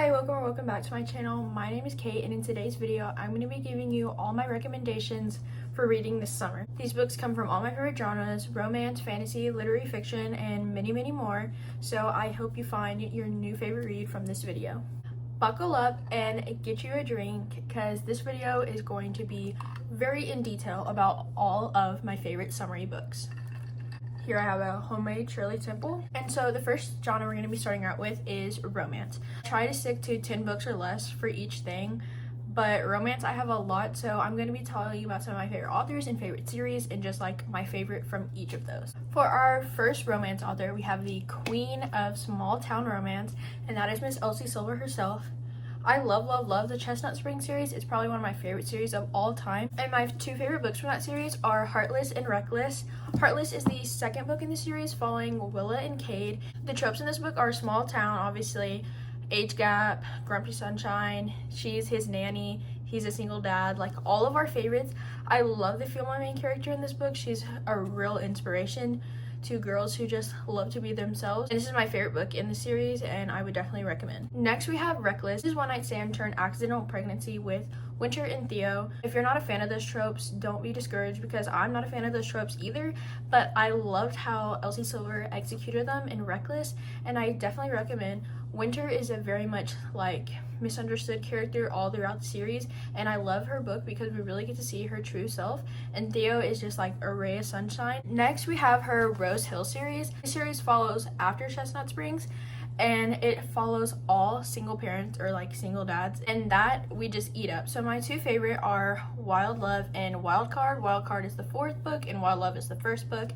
Hi, welcome back to my channel. My name is Kate, and in today's video I'm going to be giving you all my recommendations for reading this summer. These books come from all my favorite genres: romance, fantasy, literary fiction, and many more. So I hope you find your new favorite read from this video. Buckle up and get you a drink, because this video is going to be very in detail about all of my favorite summery books. Here I have a homemade Shirley Temple. And so the first genre we're going to be starting out with is romance. Try to stick to 10 books or less for each thing, but romance I have a lot, so I'm going to be telling you about some of my favorite authors and favorite series and just like my favorite from each of those. For our first romance author, we have the queen of small town romance, and that is Miss Elsie Silver herself. I love the Chestnut Spring series. It's probably one of my favorite series of all time. And my two favorite books from that series are Heartless and Reckless. Heartless is the second book in the series, following Willa and Cade. The tropes in this book are small town, obviously, age gap, grumpy sunshine, she's his nanny, he's a single dad, like all of our favorites. I love the female main character in this book. She's a real inspiration to girls who just love to be themselves. And this is my favorite book in the series, and I would definitely recommend. Next we have Reckless. This is one night stand turned accidental pregnancy with Winter and Theo. If you're not a fan of those tropes, don't be discouraged, because I'm not a fan of those tropes either, but I loved how Elsie Silver executed them in Reckless, and I definitely recommend. Winter is a very much like misunderstood character all throughout the series, and I love her book because we really get to see her true self, and Theo is just like a ray of sunshine. Next we have her Rose Hill series. This series follows after Chestnut Springs, and it follows all single parents or like single dads, and that we just eat up. So my two favorite are Wild Love and Wild Card. Wild Card is the fourth book and Wild Love is the first book.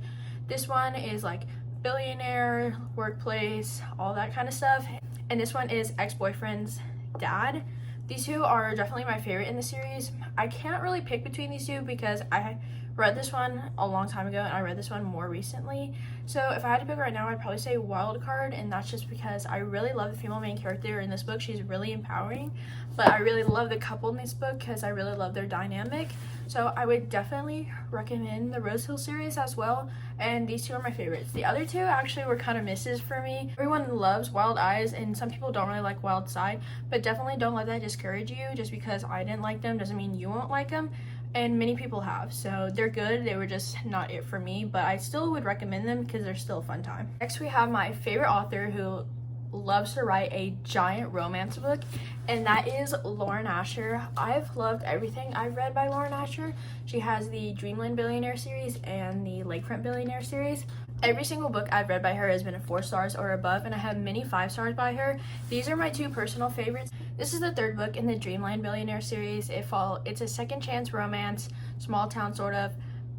This one is like billionaire, workplace, all that kind of stuff, and this one is ex-boyfriend's dad. These two are definitely my favorite in the series. I can't really pick between these two because I read this one a long time ago and I read this one more recently. So if I had to pick right now, I'd probably say Wild Card, and that's just because I really love the female main character in this book. She's really empowering, but I really love the couple in this book because I really love their dynamic. So I would definitely recommend the Rose Hill series as well, and these two are my favorites. The other two actually were kind of misses for me. Everyone loves Wild Eyes, and some people don't really like Wild Side, but definitely don't let that discourage you. Just because I didn't like them doesn't mean you won't like them, and many people have. So they're good, they were just not it for me, but I still would recommend them because they're still a fun time. Next we have my favorite author who loves to write a giant romance book, and that is Lauren Asher. I've loved everything I've read by Lauren Asher. She has the Dreamland Billionaire series and the Lakefront Billionaire series. Every single book I've read by her has been a 4 stars or above, and I have many 5 stars by her. These are my two personal favorites. This is the third book in the Dreamland Billionaire series. It's a second chance romance, small town sort of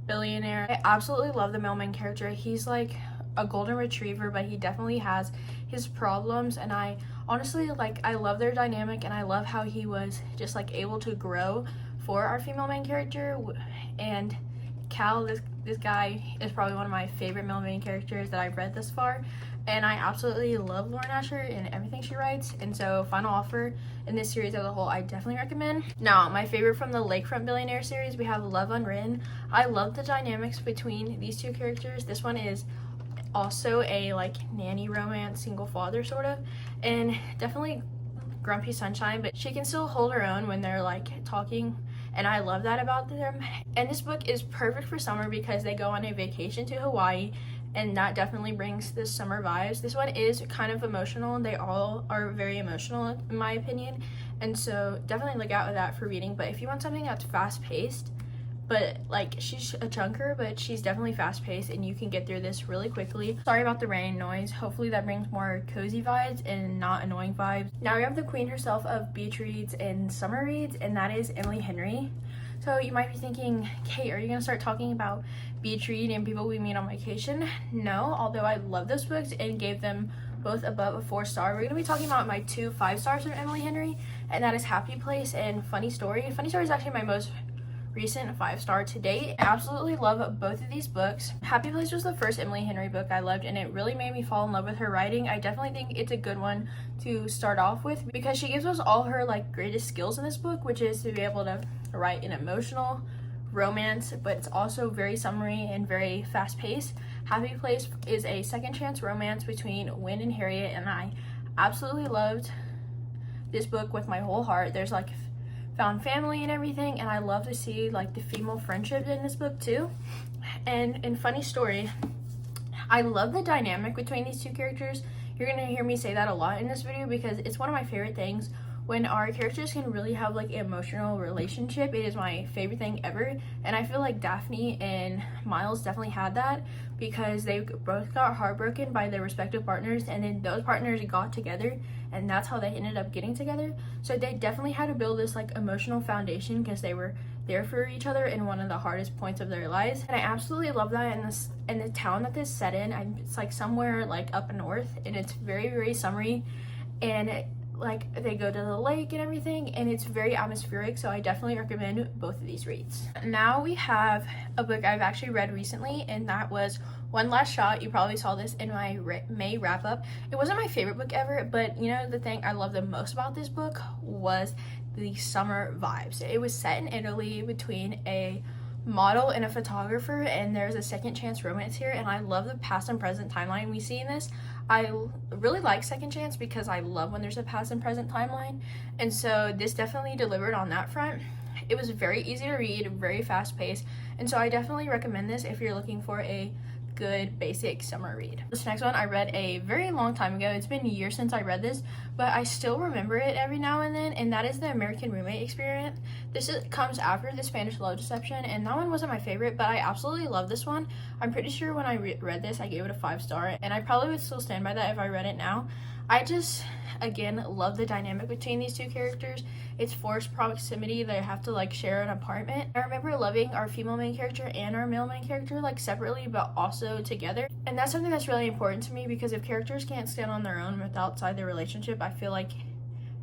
billionaire. I absolutely love the male main character. He's like a golden retriever, but he definitely has his problems, and I honestly I love their dynamic, and I love how he was just like able to grow for our female main character. And Cal, this guy is probably one of my favorite male main characters that I've read thus far, and I absolutely love Lauren Asher and everything she writes. And so Final Offer in this series as a whole, I definitely recommend. Now, my favorite from the Lakefront Billionaire series, we have Love Unwritten. I love the dynamics between these two characters. This one is also a like nanny romance, single father sort of, and definitely grumpy sunshine, but she can still hold her own when they're like talking, and I love that about them. And this book is perfect for summer because they go on a vacation to Hawaii, and that definitely brings the summer vibes. This one is kind of emotional, and they all are very emotional in my opinion, and so definitely look out for that for reading. But if you want something that's fast-paced, but like she's a chunker, but she's definitely fast-paced and you can get through this really quickly. Sorry about the rain noise. Hopefully that brings more cozy vibes and not annoying vibes. Now we have the queen herself of beach reads and summer reads, and that is Emily Henry. So you might be thinking, Kate, are you gonna start talking about beach read and people we meet on vacation? No, although I love those books and gave them both above a 4 star. We're gonna be talking about my two 5 stars from Emily Henry, and that is Happy Place and Funny Story. Funny Story is actually my most recent 5 star to date. I absolutely love both of these books. Happy Place was the first Emily Henry book I loved, and it really made me fall in love with her writing. I definitely think it's a good one to start off with because she gives us all her like greatest skills in this book, which is to be able to write an emotional romance, but it's also very summery and very fast-paced. Happy Place is a second chance romance between Win and Harriet, and I absolutely loved this book with my whole heart. There's like found family and everything, and I love to see like the female friendship in this book too. And funny story, I love the dynamic between these two characters. You're gonna hear me say that a lot in this video because it's one of my favorite things when our characters can really have like an emotional relationship. It is my favorite thing ever, and I feel like Daphne and Miles definitely had that because they both got heartbroken by their respective partners, and then those partners got together, and that's how they ended up getting together. So they definitely had to build this like emotional foundation because they were there for each other in one of the hardest points of their lives. And I absolutely love that in the town that this set in. It's like somewhere like up north, and it's very summery, and like they go to the lake and everything, and it's very atmospheric. So I definitely recommend both of these reads. Now we have a book I've actually read recently, and that was One Last Shot. You probably saw this in my May wrap up. It wasn't my favorite book ever, but you know, the thing I love the most about this book was the summer vibes. It was set in Italy between a model and a photographer, and there's a second chance romance here, and I love the past and present timeline we see in this. I really like Second Chance because I love when there's a past and present timeline, and so this definitely delivered on that front. It was very easy to read, very fast paced, and so I definitely recommend this if you're looking for a good basic summer read. This next one I read a very long time ago. It's been years since I read this, but I still remember it every now and then, and that is The American Roommate Experience. This comes after The Spanish Love Deception, and that one wasn't my favorite, but I absolutely love this one. I'm pretty sure when I read this I gave it a 5-star, and I probably would still stand by that if I read it now. I just, again, love the dynamic between these two characters. It's forced proximity. They have to like share an apartment. I remember loving our female main character and our male main character like separately but also together, and that's something that's really important to me because if characters can't stand on their own outside their relationship, I feel like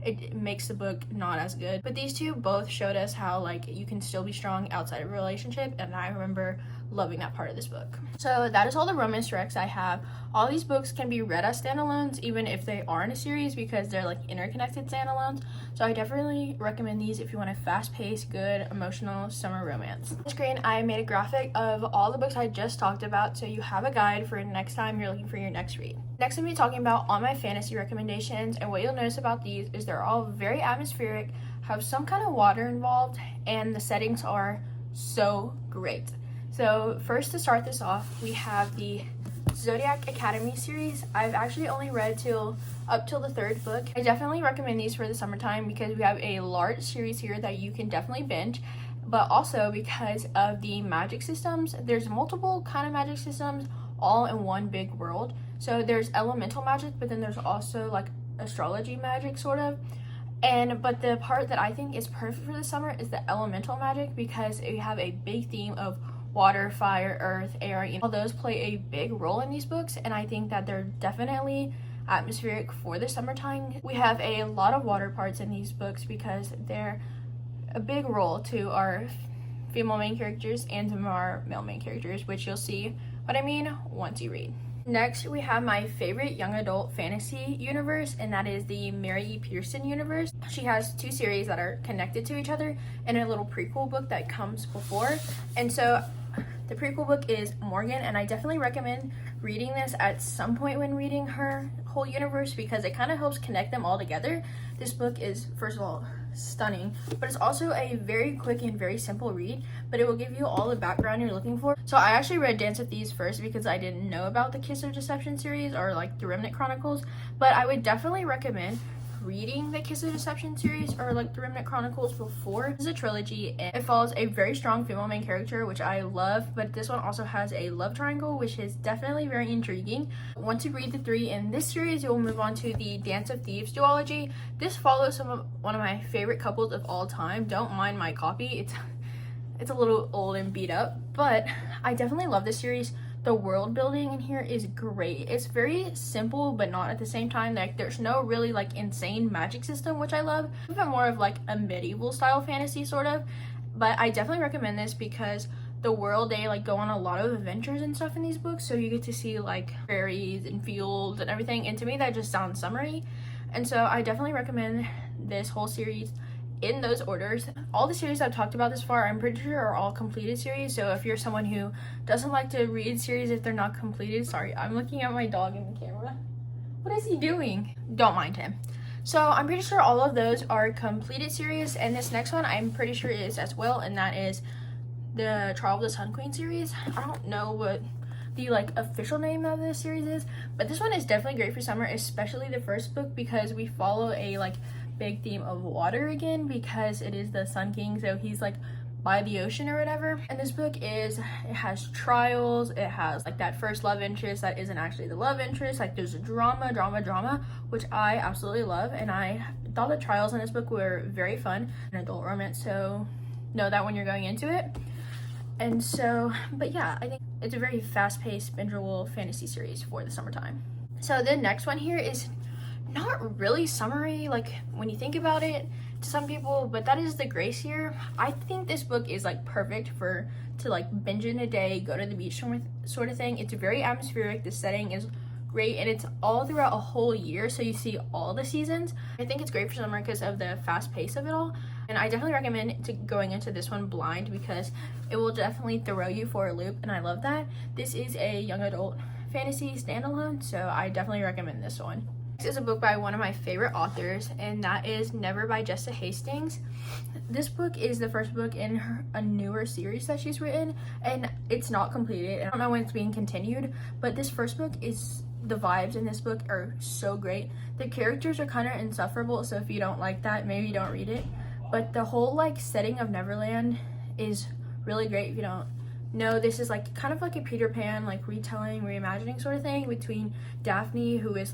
it makes the book not as good. But these two both showed us how like you can still be strong outside of a relationship, and I remember loving that part of this book. So that is all the romance recs I have. All these books can be read as standalones even if they are in a series because they're like interconnected standalones. So I definitely recommend these if you want a fast-paced, good, emotional summer romance. On the screen, I made a graphic of all the books I just talked about, so you have a guide for next time you're looking for your next read. Next, I'm going to be talking about all my fantasy recommendations, and what you'll notice about these is they're all very atmospheric, have some kind of water involved, and the settings are so great. So first, to start this off, we have the Zodiac Academy series. I've actually only read up till the 3rd book. I definitely recommend these for the summertime because we have a large series here that you can definitely binge, but also because of the magic systems. There's multiple kind of magic systems all in one big world. So there's elemental magic, but then there's also like astrology magic sort of. But the part that I think is perfect for the summer is the elemental magic because we have a big theme of water, fire, earth, air. All those play a big role in these books, and I think that they're definitely atmospheric for the summertime. We have a lot of water parts in these books because they're a big role to our female main characters and to our male main characters, which you'll see what I mean once you read. Next, we have my favorite young adult fantasy universe, and that is the Mary E. Pearson universe. She has 2 series that are connected to each other and a little prequel book that comes before. And so the prequel book is Morgan, and I definitely recommend reading this at some point when reading her whole universe because it kind of helps connect them all together. This book is, first of all, stunning, but it's also a very quick and very simple read, but it will give you all the background you're looking for. So I actually read Dance of Thieves first because I didn't know about the Kiss of Deception series or like the Remnant Chronicles, but I would definitely recommend reading the Kiss of Deception series or like the Remnant Chronicles before. This is a trilogy, and it follows a very strong female main character, which I love, but this one also has a love triangle, which is definitely very intriguing. Once you read the 3 in this series, you will move on to the Dance of Thieves duology. This follows one of my favorite couples of all time. Don't mind my copy, it's a little old and beat up, but I definitely love this series. The world building in here is great. It's very simple, but not at the same time. Like there's no really like insane magic system, which I love. Even more of like a medieval style fantasy sort of. But I definitely recommend this because the world, they like go on a lot of adventures and stuff in these books. So you get to see like prairies and fields and everything. And to me, that just sounds summery. And so I definitely recommend this whole series in those orders. All the series I've talked about this far, I'm pretty sure are all completed series. So if you're someone who doesn't like to read series if they're not completed, sorry, I'm looking at my dog in the camera. What is he doing? Don't mind him. So I'm pretty sure all of those are completed series, and this next one I'm pretty sure is as well, and that is the Trial of the Sun Queen series. I don't know what the official name of this series is, but this one is definitely great for summer, especially the first book, because we follow a big theme of water again, because it is the Sun King, so he's by the ocean or whatever. And this book it has trials, it has that first love interest that isn't actually the love interest, there's a drama, which I absolutely love, and I thought the trials in this book were very fun. An adult romance, so know that when you're going into it. And so, but yeah, I think it's a very fast-paced, bingeable fantasy series for the summertime. So the next one here is not really summery, when you think about it, to some people, but that is The Grace Year. I think this book is perfect to binge in a day, go to the beach sort of thing. It's very atmospheric, the setting is great, and it's all throughout a whole year, so you see all the seasons. I think it's great for summer because of the fast pace of it all, and I definitely recommend going into this one blind, because it will definitely throw you for a loop, and I love that. This is a young adult fantasy standalone, so I definitely recommend this one. Next is a book by one of my favorite authors, and that is Never by Jessa Hastings. This book is the first book in a newer series that she's written, and it's not completed. I don't know when it's being continued, but this first book is, the vibes in this book are so great. The characters are kind of insufferable, so if you don't like that, maybe don't read it. But the whole setting of Neverland is really great. If you don't know, this is kind of a Peter Pan retelling, reimagining sort of thing between Daphne, who is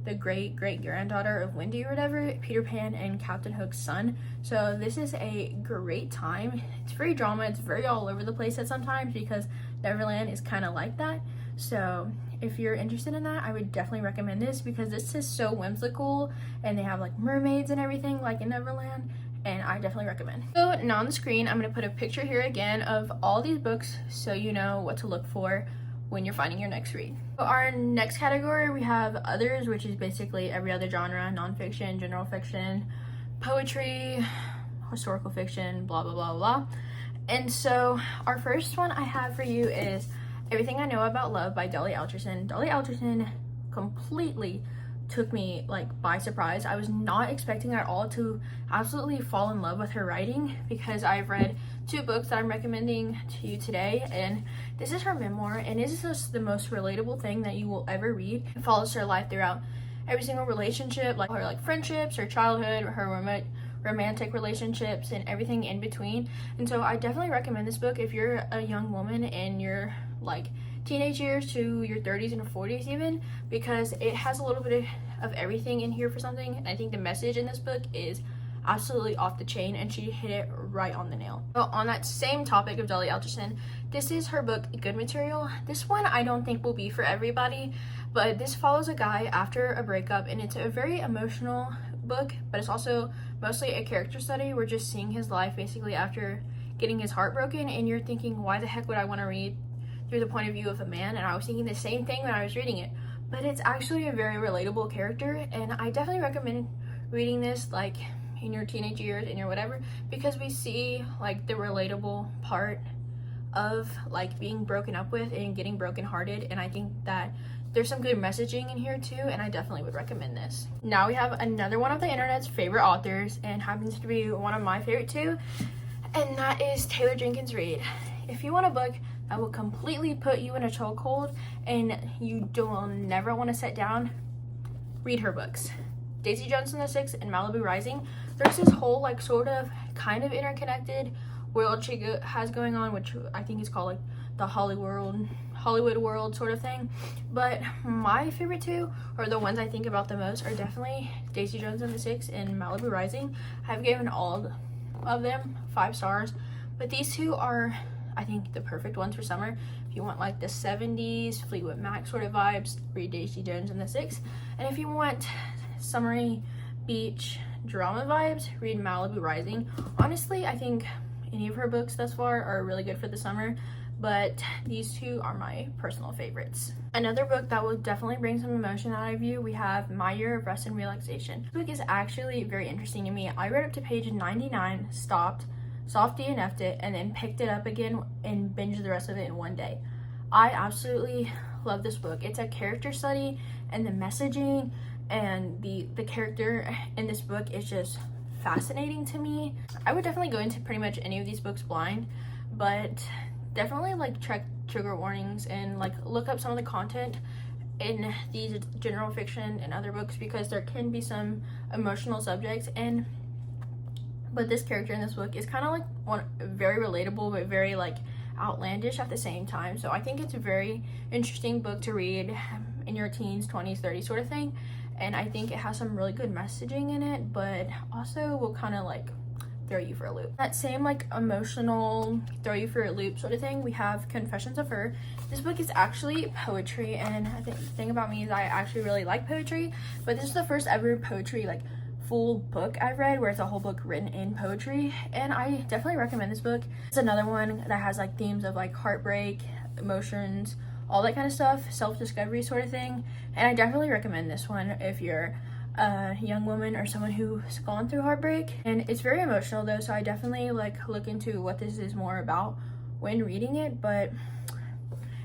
the great granddaughter of Wendy or whatever, Peter Pan, and Captain Hook's son. So this is a great time. It's very drama, it's very all over the place at sometimes, because Neverland is kind of like that. So if you're interested in that, I would definitely recommend this, because this is so whimsical, and they have mermaids and everything in Neverland, and I definitely recommend. So now on the screen, I'm going to put a picture here again of all these books, so you know what to look for when you're finding your next read. For our next category, we have others, which is basically every other genre: nonfiction, general fiction, poetry, historical fiction, blah blah blah blah. And so our first one I have for you is Everything I Know About Love by Dolly Alderson. Dolly Alderson completely took me by surprise. I was not expecting at all to absolutely fall in love with her writing, because I've read 2 books that I'm recommending to you today, and this is her memoir, and it is just the most relatable thing that you will ever read. It follows her life throughout every single relationship, her friendships, her childhood, her romantic relationships, and everything in between. And so I definitely recommend this book if you're a young woman in your teenage years to your 30s and 40s even, because it has a little bit of everything in here for something. And I think the message in this book is absolutely off the chain, and she hit it right on the nail. So on that same topic of Dolly Alderson, this is her book Good Material. This one I don't think will be for everybody, but this follows a guy after a breakup, and it's a very emotional book, but it's also mostly a character study. We're just seeing his life basically after getting his heart broken, and you're thinking, why the heck would I want to read through the point of view of a man? And I was thinking the same thing when I was reading it, but it's actually a very relatable character, and I definitely recommend reading this in your teenage years and your whatever, because we see the relatable part of being broken up with and getting brokenhearted, and I think that there's some good messaging in here too, and I definitely would recommend this. Now we have another one of the internet's favorite authors, and happens to be one of my favorite too, and that is Taylor Jenkins Reid. If you want a book that will completely put you in a chokehold and you will never want to sit down, read her books. Daisy Jones and the Six and Malibu Rising. There's this whole sort of kind of interconnected world she has going on, which I think is called the Hollywood world sort of thing. But my favorite 2, or the ones I think about the most, are definitely Daisy Jones and the Six and Malibu Rising. I've given all of them 5 stars, but these 2 are, I think, the perfect ones for summer. If you want the 70s Fleetwood Mac sort of vibes, read Daisy Jones and the Six. And if you want summery beach drama vibes, read Malibu Rising. Honestly, I think any of her books thus far are really good for the summer, but these 2 are my personal favorites. Another book that will definitely bring some emotion out of you, we have My Year of Rest and Relaxation. This book is actually very interesting to me. I read up to page 99, stopped, soft DNF'd it, and then picked it up again and binged the rest of it in one day. I absolutely love this book. It's a character study, and the messaging and the character in this book is just fascinating to me. I would definitely go into pretty much any of these books blind, but definitely like check trigger warnings and like look up some of the content in these general fiction and other books, because there can be some emotional subjects, but this character in this book is kind of like one very relatable but very like outlandish at the same time. So I think it's a very interesting book to read in your teens, 20s, 30s sort of thing, and I think it has some really good messaging in it, but also will kind of like throw you for a loop. That same like emotional throw you for a loop sort of thing, we have Confessions of Her. This book is actually poetry, and I think the thing about me is I actually really like poetry, but this is the first ever poetry like full book I've read where it's a whole book written in poetry, and I definitely recommend this book. It's another one that has like themes of like heartbreak, emotions, all that kind of stuff, self-discovery sort of thing, and I definitely recommend this one if you're a young woman or someone who's gone through heartbreak. And it's very emotional though, so I definitely like look into what this is more about when reading it, but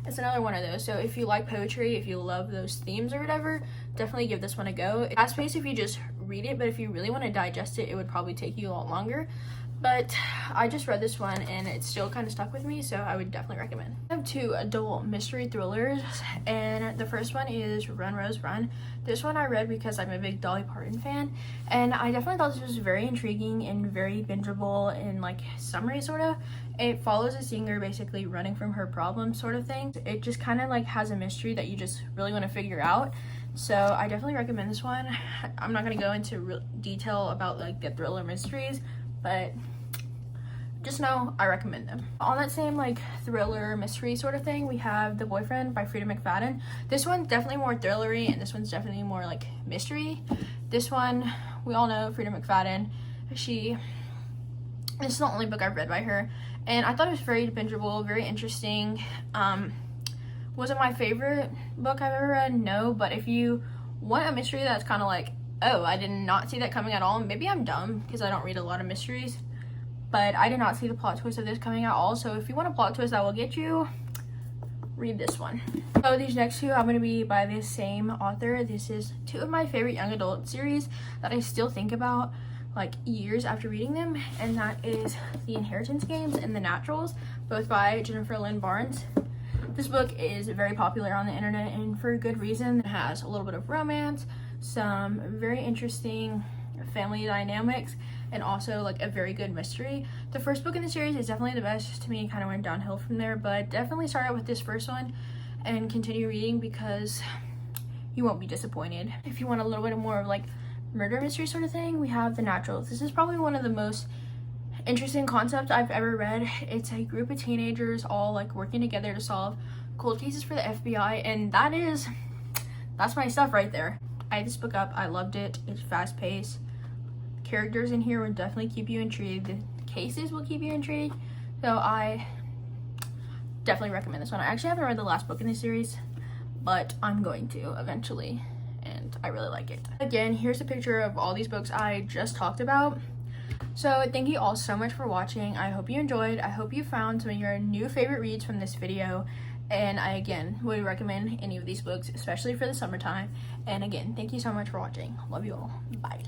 it's another one of those. So if you like poetry, if you love those themes or whatever, definitely give this one a go. It's fast-paced if you just read it, but if you really want to digest it, it would probably take you a lot longer. But I just read this one and it still kind of stuck with me, so I would definitely recommend. I have two adult mystery thrillers, and the first one is Run Rose Run. This one I read because I'm a big Dolly Parton fan, and I definitely thought this was very intriguing and very bingeable in like summary sort of. It follows a singer basically running from her problems sort of thing. It just kind of like has a mystery that you just really want to figure out. So I definitely recommend this one. I'm not going to go into detail about like the thriller mysteries, but just know I recommend them. On that same like thriller mystery sort of thing, we have The Boyfriend by Freida McFadden. This one's definitely more thrillery, and this one's definitely more like mystery. This one, we all know Freida McFadden. This is the only book I've read by her, and I thought it was very bingeable, very interesting. Wasn't my favorite book I've ever read, no, but if you want a mystery that's kind of like, oh, I did not see that coming at all, maybe I'm dumb because I don't read a lot of mysteries, but I did not see the plot twist of this coming at all. So if you want a plot twist that will get you, read this one. So these next two I'm going to be by the same author. This is two of my favorite young adult series that I still think about like years after reading them, and that is The Inheritance Games and The Naturals, both by Jennifer Lynn Barnes. This book is very popular on the internet, and for good reason. It has a little bit of romance, some very interesting family dynamics, and also like a very good mystery. The first book in the series is definitely the best to me, kind of went downhill from there, but definitely start out with this first one and continue reading because you won't be disappointed. If you want a little bit more of like murder mystery sort of thing, we have The Naturals. This is probably one of the most interesting concepts I've ever read. It's a group of teenagers all like working together to solve cold cases for the FBI, and that's my stuff right there. I had this book up, I loved it. It's fast-paced. Characters in here will definitely keep you intrigued. The cases will keep you intrigued. So I definitely recommend this one. I actually haven't read the last book in the series, but I'm going to eventually, and I really like it. Again, here's a picture of all these books I just talked about. So thank you all so much for watching. I hope you enjoyed. I hope you found some of your new favorite reads from this video. And I, again, would recommend any of these books, especially for the summertime. And again, thank you so much for watching. Love you all. Bye.